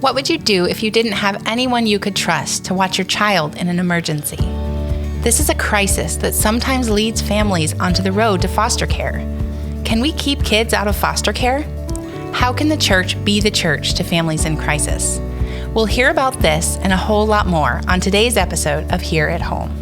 What would you do if you didn't have anyone you could trust to watch your child in an emergency? This is a crisis that sometimes leads families onto the road to foster care. Can we keep kids out of foster care? How can the church be the church to families in crisis? We'll hear about this and a whole lot more on today's episode of Here at Home.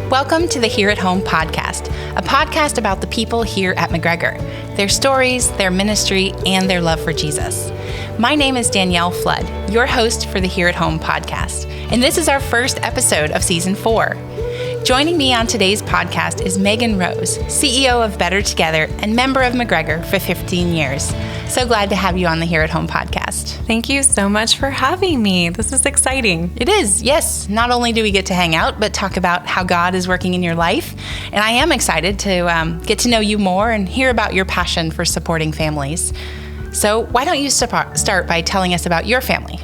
Welcome to the Here at Home podcast, a podcast about the people here at McGregor, their stories, their ministry, and their love for Jesus. My name is Danielle Flood, your host for the Here at Home podcast, and this is our first episode of season 4. Joining me on today's podcast is Megan Rose, CEO of Better Together and member of McGregor for 15 years. So glad to have you on the Here at Home podcast. Thank you so much for having me. This is exciting. It is, yes. Not only do we get to hang out, but talk about how God is working in your life. And I am excited to get to know you more and hear about your passion for supporting families. So why don't you start by telling us about your family?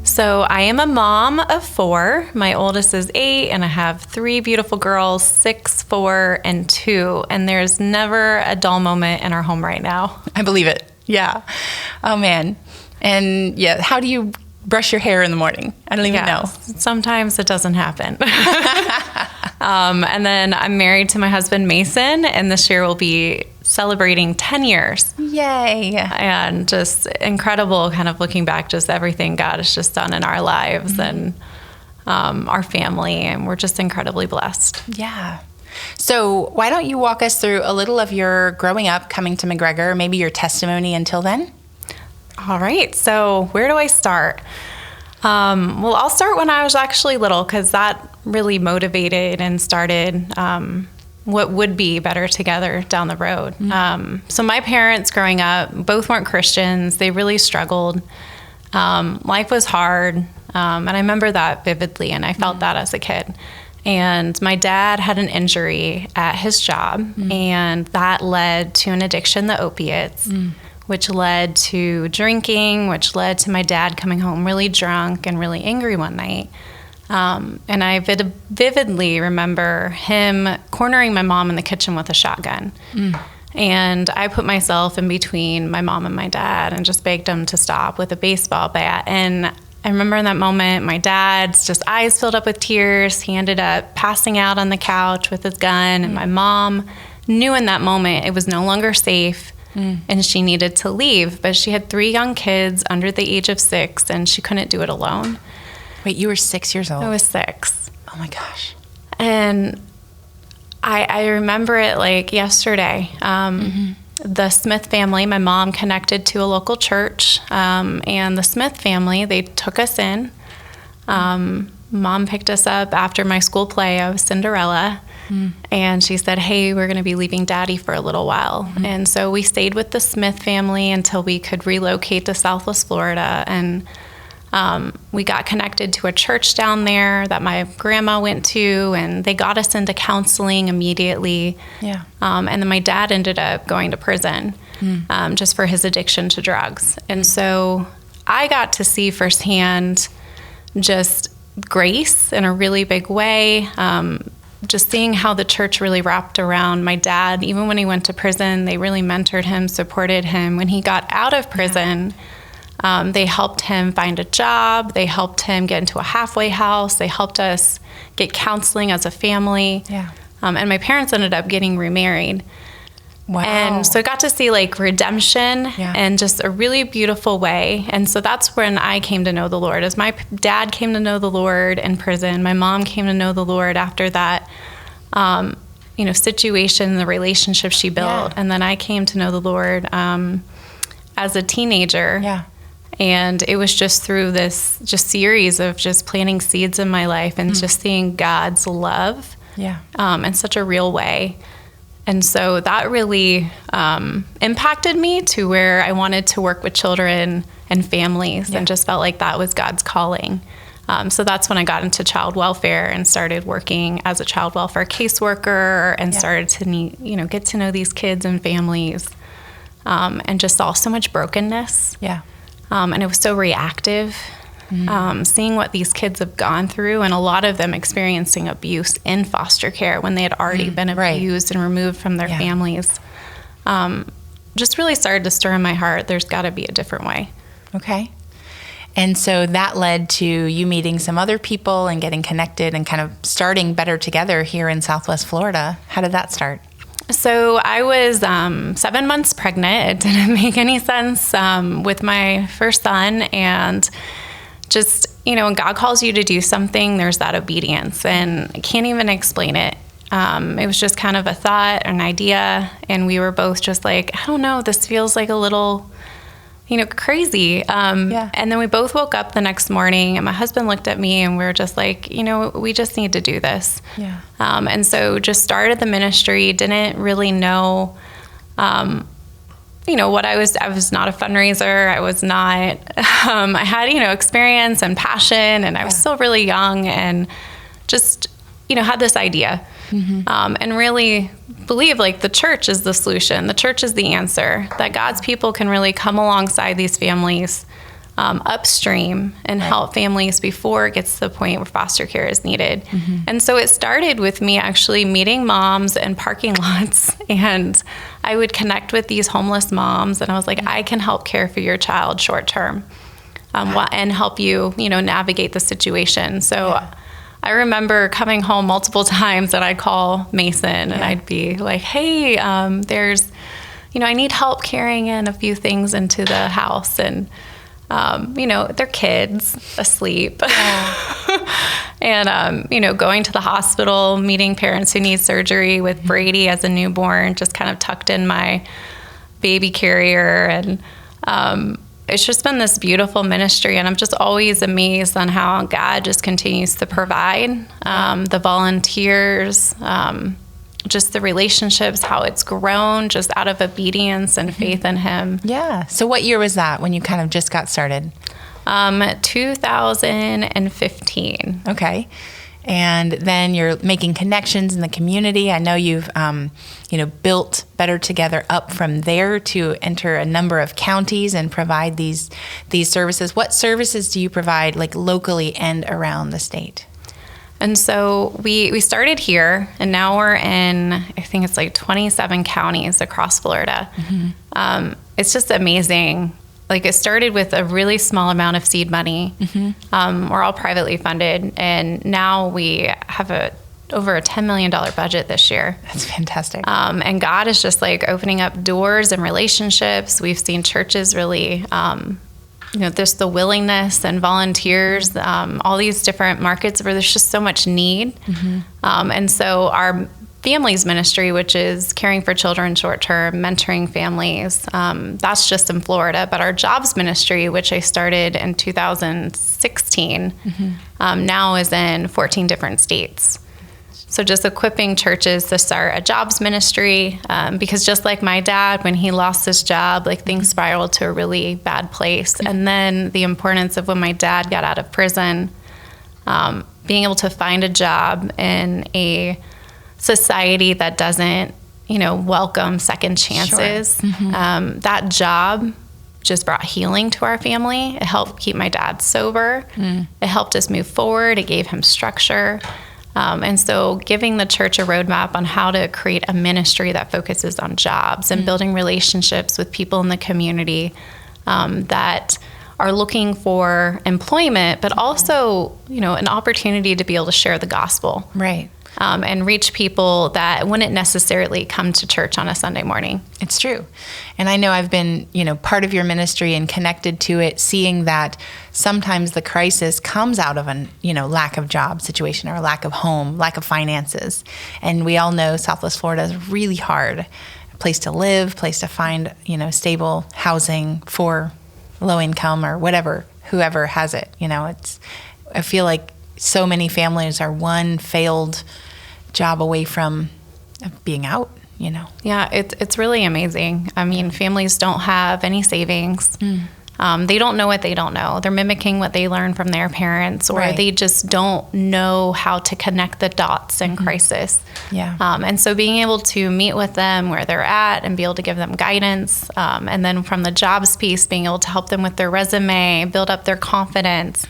So I am a mom of 4. My oldest is 8, and I have 3 beautiful girls, 6, 4, and 2. And there's never a dull moment in our home right now. I believe it. Yeah. Oh, man. And yeah, how do you brush your hair in the morning? I don't even know. Sometimes it doesn't happen. And then I'm married to my husband, Mason, and this year we'll be celebrating 10 years. Yay. And just incredible kind of looking back, just everything God has just done in our lives and our family. And we're just incredibly blessed. Yeah. So why don't you walk us through a little of your growing up, coming to McGregor, maybe your testimony until then? All right. So where do I start? Well, I'll start when I was actually little, because that really motivated and started what would be Better Together down the road. So my parents growing up, both weren't Christians. They really struggled. Life was hard. And I remember that vividly, and I felt that as a kid. And my dad had an injury at his job, and that led to an addiction to opiates, which led to drinking, which led to my dad coming home really drunk and really angry one night. And I vividly remember him cornering my mom in the kitchen with a shotgun. And I put myself in between my mom and my dad and just begged him to stop with a baseball bat. And I remember in that moment, my dad's just eyes filled up with tears. He ended up passing out on the couch with his gun. And my mom knew in that moment it was no longer safe and she needed to leave. But she had 3 young kids under the age of 6, and she couldn't do it alone. Wait, you were 6 years old? I was 6. Oh my gosh. And I remember it like yesterday. The Smith family, my mom connected to a local church, and the Smith family, they took us in. Mom picked us up after my school play. I was Cinderella, and she said, hey, we're going to be leaving Daddy for a little while. And so we stayed with the Smith family until we could relocate to Southwest Florida, and we got connected to a church down there that my grandma went to, and they got us into counseling immediately. Yeah. And then my dad ended up going to prison just for his addiction to drugs. And so I got to see firsthand just grace in a really big way, just seeing how the church really wrapped around my dad. Even when he went to prison, they really mentored him, supported him. When he got out of prison, they helped him find a job. They helped him get into a halfway house. They helped us get counseling as a family. Yeah. And my parents ended up getting remarried. Wow. And so I got to see like redemption in just a really beautiful way. And so that's when I came to know the Lord. As my dad came to know the Lord in prison, my mom came to know the Lord after that situation, the relationship she built. Yeah. And then I came to know the Lord as a teenager. Yeah. And it was just through this just series of just planting seeds in my life and just seeing God's love in such a real way. And so that really impacted me to where I wanted to work with children and families and just felt like that was God's calling. So that's when I got into child welfare and started working as a child welfare caseworker and started to get to know these kids and families and just saw so much brokenness. Yeah. And it was so reactive. seeing what these kids have gone through, and a lot of them experiencing abuse in foster care when they had already been abused and removed from their families. Just really started to stir in my heart, there's got to be a different way. Okay. And so that led to you meeting some other people and getting connected and kind of starting Better Together here in Southwest Florida. How did that start? So I was 7 months pregnant. It didn't make any sense with my first son. And just, when God calls you to do something, there's that obedience. And I can't even explain it. It was just kind of a thought, an idea. And we were both just like, I don't know, this feels like a little crazy. And then we both woke up the next morning and my husband looked at me and we were just like, we just need to do this. Yeah. And so just started the ministry, didn't really know, what I was not a fundraiser. I was not, I had, experience and passion, and I was still really young and just, had this idea. And really believe like the church is the solution. The church is the answer, that God's people can really come alongside these families upstream and help families before it gets to the point where foster care is needed. And so it started with me actually meeting moms in parking lots, and I would connect with these homeless moms, and I was like, I can help care for your child short term and help you, navigate the situation. So I remember coming home multiple times and I'd call Mason and I'd be like, hey, there's, I need help carrying in a few things into the house. And, they're kids asleep. And, going to the hospital, meeting parents who need surgery with Brady as a newborn, just kind of tucked in my baby carrier. And, it's just been this beautiful ministry, and I'm just always amazed on how God just continues to provide, the volunteers, just the relationships, how it's grown just out of obedience and faith in Him. Yeah. So what year was that when you kind of just got started? 2015. Okay. And then you're making connections in the community. I know you've, built Better Together up from there to enter a number of counties and provide these services. What services do you provide, like locally and around the state? And so we started here, and now we're in, I think it's like 27 counties across Florida. It's just amazing. Like, it started with a really small amount of seed money. We're all privately funded, and now we have over a $10 million budget this year. That's fantastic. And God is just like opening up doors and relationships. We've seen churches really, there's the willingness and volunteers, all these different markets where there's just so much need. And so our families ministry, which is caring for children short-term, mentoring families, that's just in Florida. But our jobs ministry, which I started in 2016, now is in 14 different states. So just equipping churches to start a jobs ministry, because just like my dad, when he lost his job, like things spiraled to a really bad place. And then the importance of when my dad got out of prison, being able to find a job in a society that doesn't, welcome second chances. That job just brought healing to our family. It helped keep my dad sober. It helped us move forward. It gave him structure. And so giving the church a roadmap on how to create a ministry that focuses on jobs and building relationships with people in the community that are looking for employment, but also, an opportunity to be able to share the gospel. Right. And reach people that wouldn't necessarily come to church on a Sunday morning. It's true. And I know I've been, part of your ministry and connected to it, seeing that sometimes the crisis comes out of an, lack of job situation or lack of home, lack of finances. And we all know Southwest Florida is really hard. A place to live, place to find, stable housing for low income or whatever, whoever has it. I feel like so many families are one failed job away from being out, Yeah, it's really amazing. I mean, families don't have any savings. They don't know what they don't know. They're mimicking what they learned from their parents, or Right. they just don't know how to connect the dots in crisis. Yeah. And so being able to meet with them where they're at and be able to give them guidance, and then from the jobs piece, being able to help them with their resume, build up their confidence,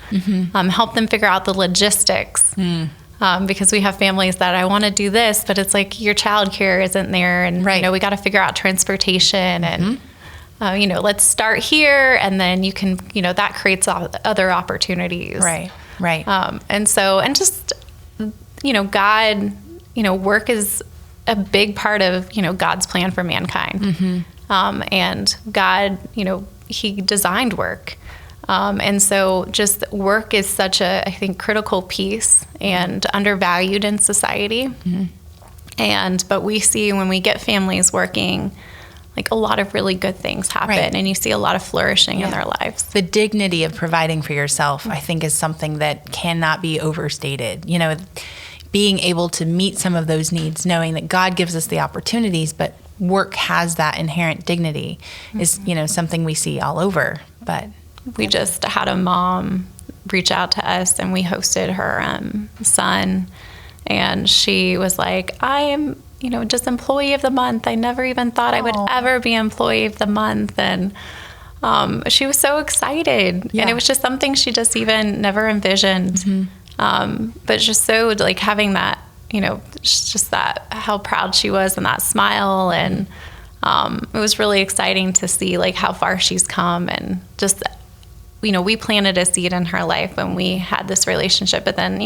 help them figure out the logistics. Because we have families that I want to do this, but it's like your childcare isn't there, and Right. we got to figure out transportation and let's start here, and then you can that creates other opportunities. Right. Right. And just God, work is a big part of God's plan for mankind. And God, He designed work. And so just work is such a, I think, critical piece and undervalued in society. But we see when we get families working, like a lot of really good things happen, Right. and you see a lot of flourishing in their lives. The dignity of providing for yourself, I think, is something that cannot be overstated. Being able to meet some of those needs, knowing that God gives us the opportunities, but work has that inherent dignity is, something we see all over. But we just had a mom reach out to us, and we hosted her son, and she was like, I am just employee of the month. I never even thought I would ever be employee of the month. And she was so excited. Yeah. And it was just something she just even never envisioned. But just so like having that, just that, how proud she was and that smile. And it was really exciting to see like how far she's come, and just, we planted a seed in her life when we had this relationship, but then,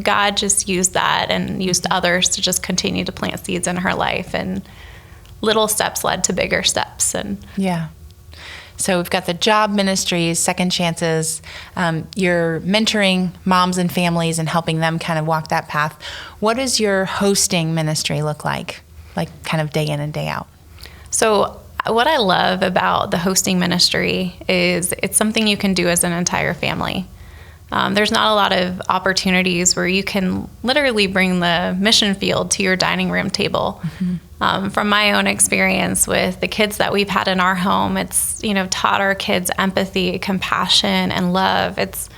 God just used that and used others to just continue to plant seeds in her life, and little steps led to bigger steps. And yeah. So we've got the job ministries, second chances. You're mentoring moms and families and helping them kind of walk that path. What does your hosting ministry look like kind of day in and day out? So what I love about the hosting ministry is it's something you can do as an entire family. There's not a lot of opportunities where you can literally bring the mission field to your dining room table. From my own experience with the kids that we've had in our home, it's, taught our kids empathy, compassion, and love. It's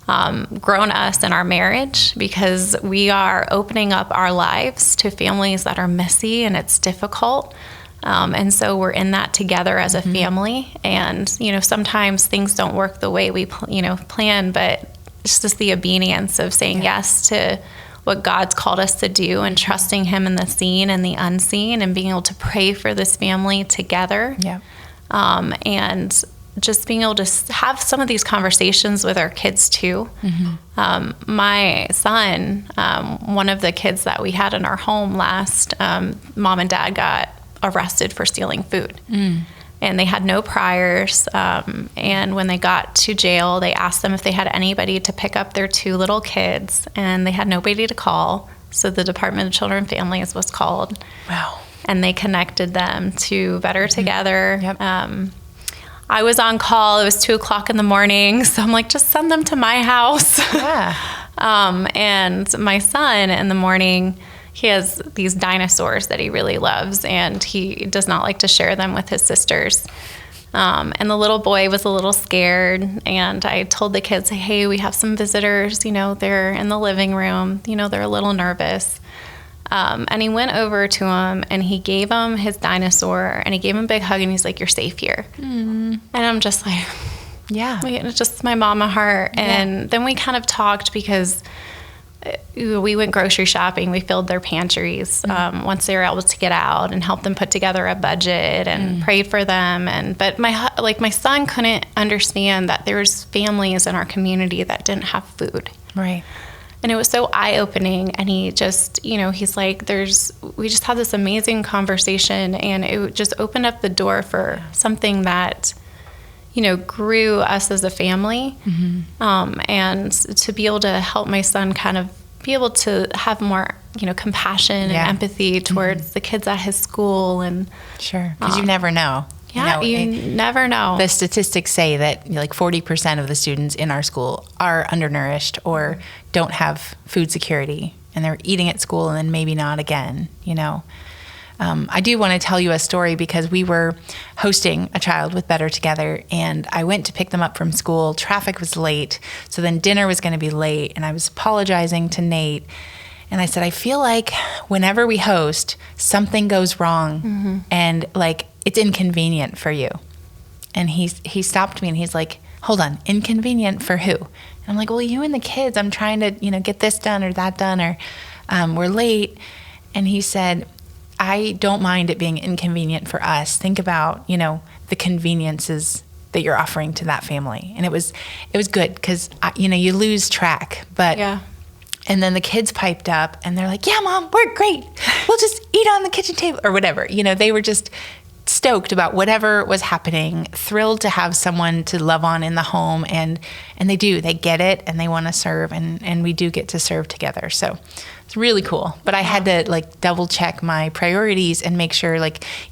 grown us in our marriage, because we are opening up our lives to families that are messy and it's difficult. And so we're in that together as a family. And, sometimes things don't work the way we, plan, but it's just the obedience of saying yes to what God's called us to do, and trusting Him in the seen and the unseen, and being able to pray for this family together. Yeah. And just being able to have some of these conversations with our kids too. My son, one of the kids that we had in our home last, mom and dad got arrested for stealing food. And they had no priors. And when they got to jail, they asked them if they had anybody to pick up their two little kids, and they had nobody to call. So the Department of Children and Families was called. Wow. And they connected them to Better Together. Yep. I was on call. It was 2:00 in the morning. So I'm like, just send them to my house. Yeah. And my son in the morning, he has these dinosaurs that he really loves, and he does not like to share them with his sisters. And the little boy was a little scared, and I told the kids, hey, we have some visitors, they're in the living room, they're a little nervous. And he went over to him, and he gave him his dinosaur, and he gave him a big hug, and he's like, you're safe here. And I'm just like, yeah, it's just my mama heart. And then we kind of talked, because we went grocery shopping. We filled their pantries once they were able to get out, and helped them put together a budget, and prayed for them. But my son couldn't understand that there's families in our community that didn't have food. Right. And it was so eye-opening. And he just, he's like, we just had this amazing conversation, and it just opened up the door for something that, grew us as a family. And to be able to help my son kind of be able to have more, compassion and empathy towards the kids at his school. And sure, because you never know. Yeah, you never know. The statistics say that 40% of the students in our school are undernourished or don't have food security, and they're eating at school and then maybe not again, I do want to tell you a story because we were hosting a child with Better Together, and I went to pick them up from school. Traffic was late, so then dinner was going to be late, and I was apologizing to Nate. And I said, I feel like whenever we host, something goes wrong, and like it's inconvenient for you. And he stopped me and he's like, hold on, inconvenient for who? And I'm like, well, you and the kids. I'm trying to, get this done or that done, or we're late. And he said, I don't mind it being inconvenient for us. Think about, the conveniences that you're offering to that family. And it was good because, you lose track, but. Yeah. And then the kids piped up and they're like, yeah, Mom, we're great. We'll just eat on the kitchen table or whatever. They were just stoked about whatever was happening, thrilled to have someone to love on in the home. And they get it and they want to serve, and we do get to serve together. So it's really cool. But I had to double check my priorities and make sure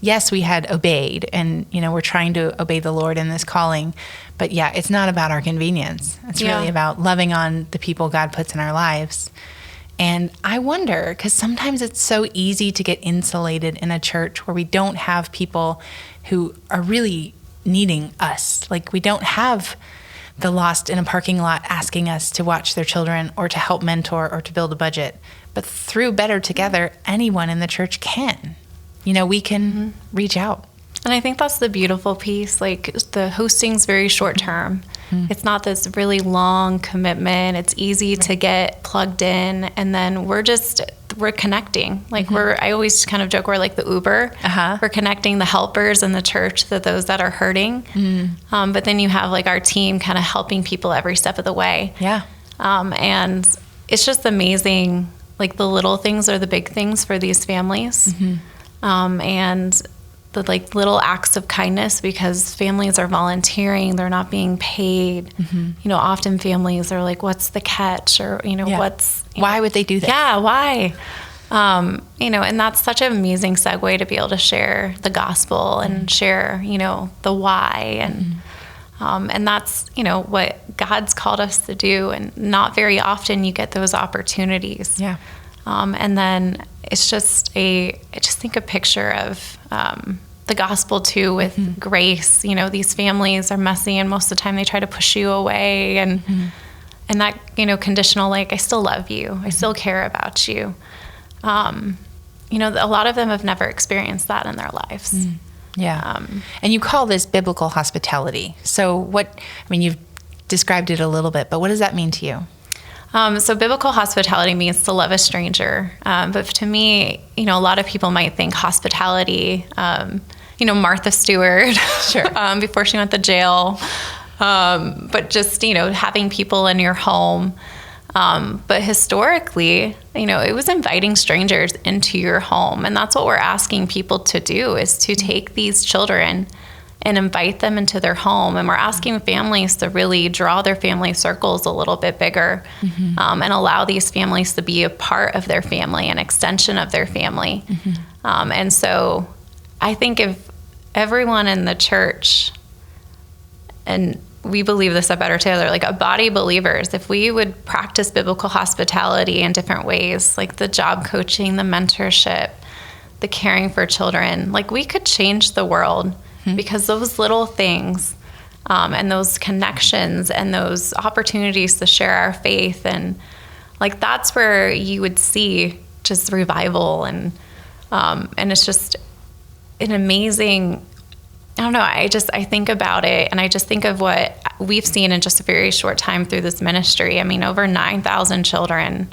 yes, we had obeyed and, we're trying to obey the Lord in this calling. But yeah, it's not about our convenience. It's really about loving on the people God puts in our lives. And I wonder, because sometimes it's so easy to get insulated in a church where we don't have people who are really needing us. We don't have the lost in a parking lot asking us to watch their children or to help mentor or to build a budget. But through Better Together, anyone in the church can. We can reach out. And I think that's the beautiful piece. The hosting's very short term. It's not this really long commitment. It's easy to get plugged in, and then we're connecting. I always kind of joke we're like the Uber. We're connecting the helpers in the church to those that are hurting. But then you have our team kind of helping people every step of the way. Yeah. And it's just amazing. The little things are the big things for these families. And the little acts of kindness, because families are volunteering, they're not being paid. Often families are like, what's the catch? Or, why would they do that? Yeah, why? And that's such an amazing segue to be able to share the gospel and share, the why. And that's, what God's called us to do. And not very often you get those opportunities. Yeah. And then it's just I just think a picture of the gospel too with grace. These families are messy, and most of the time they try to push you away, and that conditional I still love you, I still care about you. A lot of them have never experienced that in their lives. Yeah. And you call this biblical hospitality. So you've described it a little bit, but what does that mean to you? So biblical hospitality means to love a stranger. But to me, a lot of people might think hospitality, Martha Stewart, sure. Before she went to jail. But just, having people in your home. But historically, it was inviting strangers into your home. And that's what we're asking people to do, is to take these children and invite them into their home. And we're asking families to really draw their family circles a little bit bigger, and allow these families to be a part of their family, an extension of their family. And so I think if everyone in the church, and we believe this at Better Together, a body of believers, if we would practice biblical hospitality in different ways, the job coaching, the mentorship, the caring for children, we could change the world. Because those little things, and those connections and those opportunities to share our faith, and that's where you would see just revival, and it's just an amazing. I don't know. I think about it, and I just think of what we've seen in just a very short time through this ministry. Over 9,000 children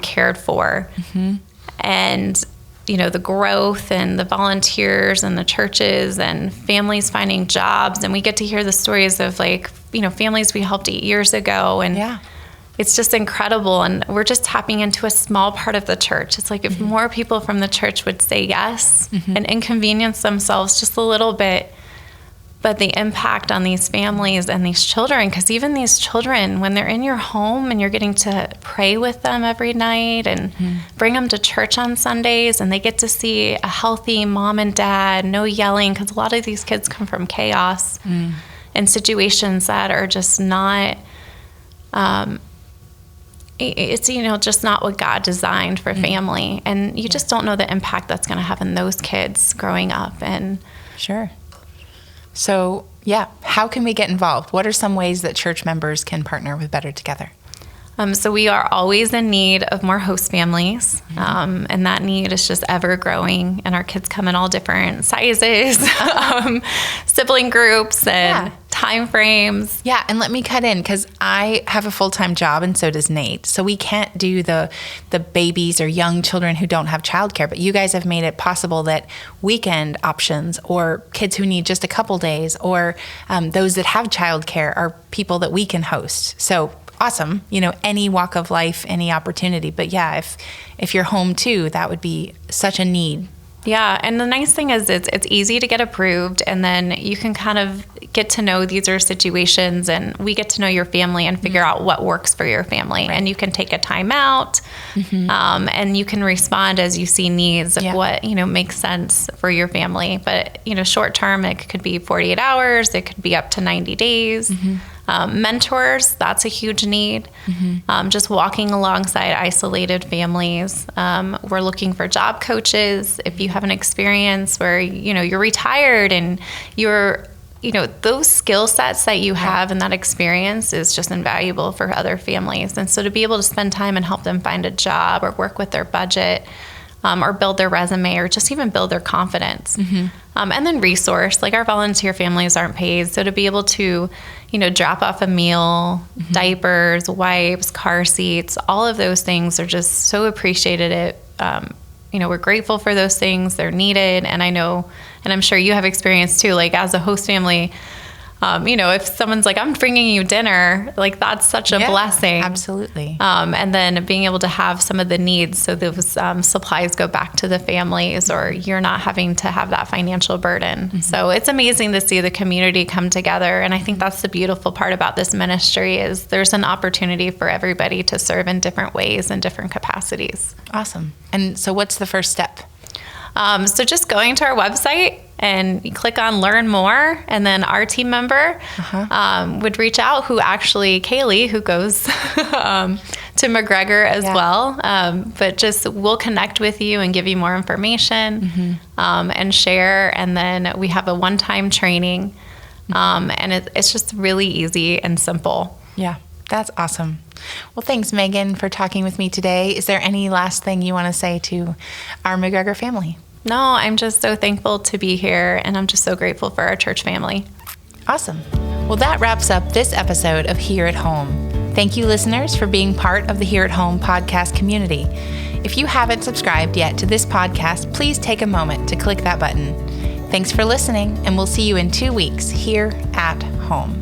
cared for, and the growth and the volunteers and the churches and families finding jobs. And we get to hear the stories of families we helped 8 years ago. And it's just incredible. And we're just tapping into a small part of the church. It's if more people from the church would say yes and inconvenience themselves just a little bit, but the impact on these families and these children, because even these children, when they're in your home and you're getting to pray with them every night and bring them to church on Sundays, and they get to see a healthy mom and dad, no yelling, because a lot of these kids come from chaos and situations that are just not, it's, just not what God designed for family. And you just don't know the impact that's going to have in those kids growing up. And Sure. So, how can we get involved? What are some ways that church members can partner with Better Together? So we are always in need of more host families, and that need is just ever growing. And our kids come in all different sizes, sibling groups, and time frames. Yeah, and let me cut in because I have a full-time job, and so does Nate. So we can't do the babies or young children who don't have childcare. But you guys have made it possible that weekend options or kids who need just a couple days or those that have childcare are people that we can host. So awesome, any walk of life, any opportunity. But if you're home too, that would be such a need. Yeah, and the nice thing is it's easy to get approved, and then you can kind of get to know these are situations, and we get to know your family and figure out what works for your family. Right. And you can take a time out, and you can respond as you see needs of what, makes sense for your family. But, short term, it could be 48 hours, it could be up to 90 days. Mentors, that's a huge need. Just walking alongside isolated families. We're looking for job coaches. If you have an experience where, you're retired and you're, those skill sets that you have and that experience is just invaluable for other families. And so to be able to spend time and help them find a job or work with their budget, or build their resume or just even build their confidence. And then resource, like our volunteer families aren't paid. So to be able to, drop off a meal, diapers, wipes, car seats, all of those things are just so appreciated. We're grateful for those things. They're needed. And I know, and I'm sure you have experience too, like as a host family, if someone's like, I'm bringing you dinner, like that's such a blessing. Absolutely. And then being able to have some of the needs so those supplies go back to the families or you're not having to have that financial burden. So it's amazing to see the community come together. And I think that's the beautiful part about this ministry is there's an opportunity for everybody to serve in different ways and different capacities. Awesome. And so what's the first step? So just going to our website and you click on learn more, and then our team member would reach out, Kaylee, who goes to McGregor as well. But just we'll connect with you and give you more information and share. And then we have a one-time training, and it's just really easy and simple. Yeah, that's awesome. Well, thanks, Megan, for talking with me today. Is there any last thing you want to say to our McGregor family? No, I'm just so thankful to be here, and I'm just so grateful for our church family. Awesome. Well, that wraps up this episode of Here at Home. Thank you, listeners, for being part of the Here at Home podcast community. If you haven't subscribed yet to this podcast, please take a moment to click that button. Thanks for listening, and we'll see you in 2 weeks here at home.